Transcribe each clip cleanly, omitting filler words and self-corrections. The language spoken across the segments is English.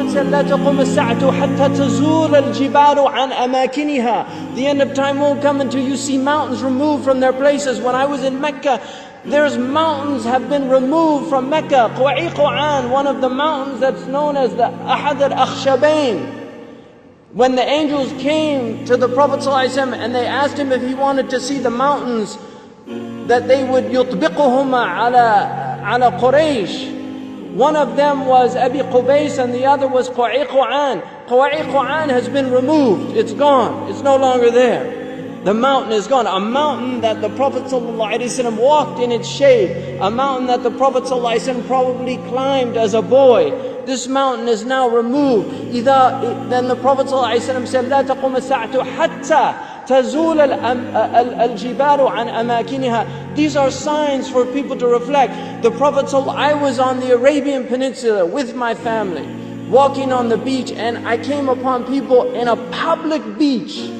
Prophet said, لا تقوم الساعة حتى تزول الجبال عن أماكنها. The end of time won't come until you see mountains removed from their places. When I was in Mecca, there's mountains have been removed from Mecca. Quwaiquan, one of the mountains that's known as the Ahad al-Akhshabain. When the angels came to the Prophet ﷺ and they asked him if he wanted to see the mountains that they would يطبقهما على Quraysh. One of them was Abi Qubays and the other was Quwaiquan. Quwaiquan has been removed. It's gone. It's no longer there. The mountain is gone. A mountain that the Prophet ﷺ walked in its shade. A mountain that the Prophet ﷺ probably climbed as a boy. This mountain is now removed. Then the Prophet ﷺ said, لا تقوم الساعة حتى تزول الجبال عن أماكنها. These are signs for people to reflect. The Prophet I was on the Arabian Peninsula with my family, walking on the beach, and I came upon people in a public beach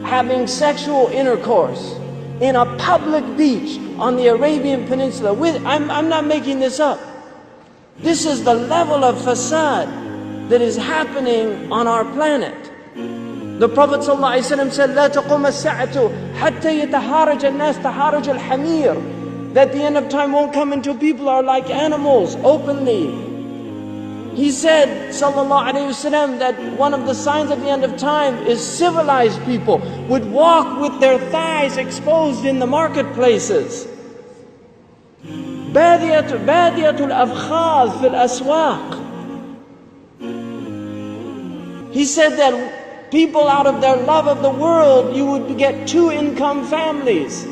having sexual intercourse. In a public beach on the Arabian Peninsula. I'm not making this up. This is the level of fasad that is happening on our planet. The Prophet ﷺ said, لا تقوم الساعة حتى يتحارج الناس تحارج الحمير. That the end of time won't come until people are like animals openly. He said, sallallahu alayhi wasallam, that one of the signs of the end of time is civilized people would walk with their thighs exposed in the marketplaces. بادية الأفخاذ في الأسواق. He said that people out of their love of the world, you would get two-income families.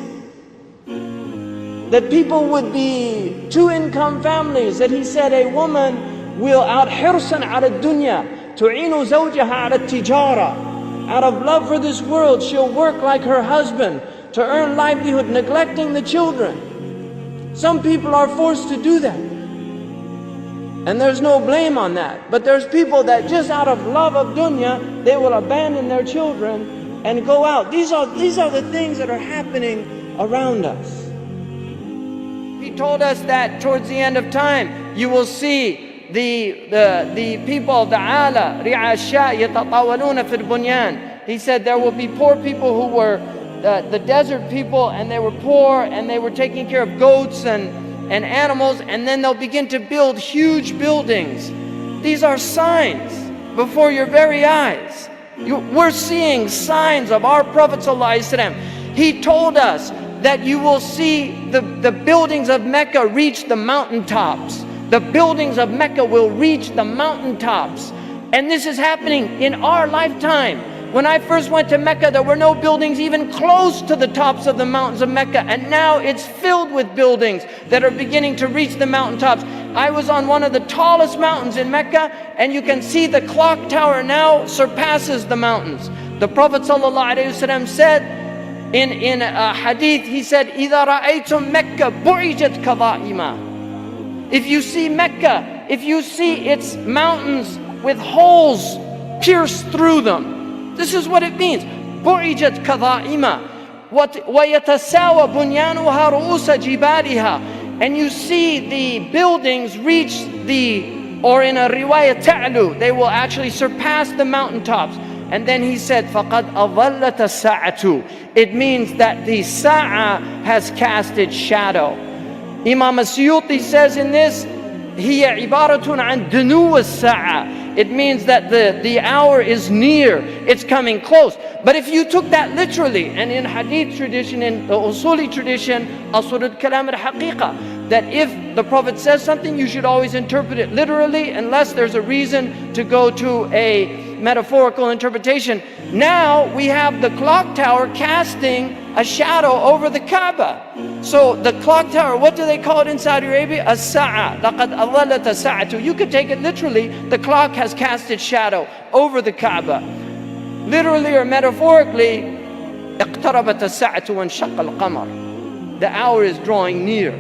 That people would be two-income families. That he said a woman will out حرصا على الدنيا تعين زوجها على التجارة. Out of love for this world, she'll work like her husband to earn livelihood, neglecting the children. Some people are forced to do that, and there's no blame on that. But there's people that just out of love of dunya, they will abandon their children and go out. These are the things that are happening around us. He told us that towards the end of time, you will see the people of the ala, ri'asha yatatawaluna fil bunyan. He said there will be poor people who were the desert people, and they were poor and they were taking care of goats and animals, and then they'll begin to build huge buildings. These are signs before your very eyes. We're seeing signs of our Prophet ﷺ. He told us that you will see the buildings of Mecca reach the mountaintops. The buildings of Mecca will reach the mountaintops. And this is happening in our lifetime. When I first went to Mecca, there were no buildings even close to the tops of the mountains of Mecca. And now it's filled with buildings that are beginning to reach the mountaintops. I was on one of the tallest mountains in Mecca, and you can see the clock tower now surpasses the mountains. The Prophet ﷺ said in a hadith, he said, إِذَا رَأَيْتُمْ مَكَّةَ بُعِجَتْ كَظَائِمًا. If you see Mecca, if you see its mountains with holes pierced through them, this is what it means. بُعِجَتْ كَظَائِمًا وَيَتَسَاوَى بُنْيَانُهَا رُؤُوسَ جِبَالِهَا. And you see the buildings reach or in a riwayah ta'lu, they will actually surpass the mountaintops. And then he said, فَقَدْ أَظَلَّتَ السَّاعَةُ. It means that the sa'a has cast its shadow. Imam As-Suyuti says in this, هي عبارة عن دنو الساعة. It means that the hour is near, it's coming close. But if you took that literally, and in hadith tradition, in the usuli tradition, asrul kalam al-haqiqa, that if the Prophet says something, you should always interpret it literally, unless there's a reason to go to a metaphorical interpretation. Now we have the clock tower casting a shadow over the Kaaba. So the clock tower, what do they call it in Saudi Arabia? As-sa'a. لَقَدْ أَظَلَّتَ السَّاعَةُ. You could take it literally, the clock has cast its shadow over the Kaaba. Literally or metaphorically, اقتربت الساعة وانشق القمر. The hour is drawing near.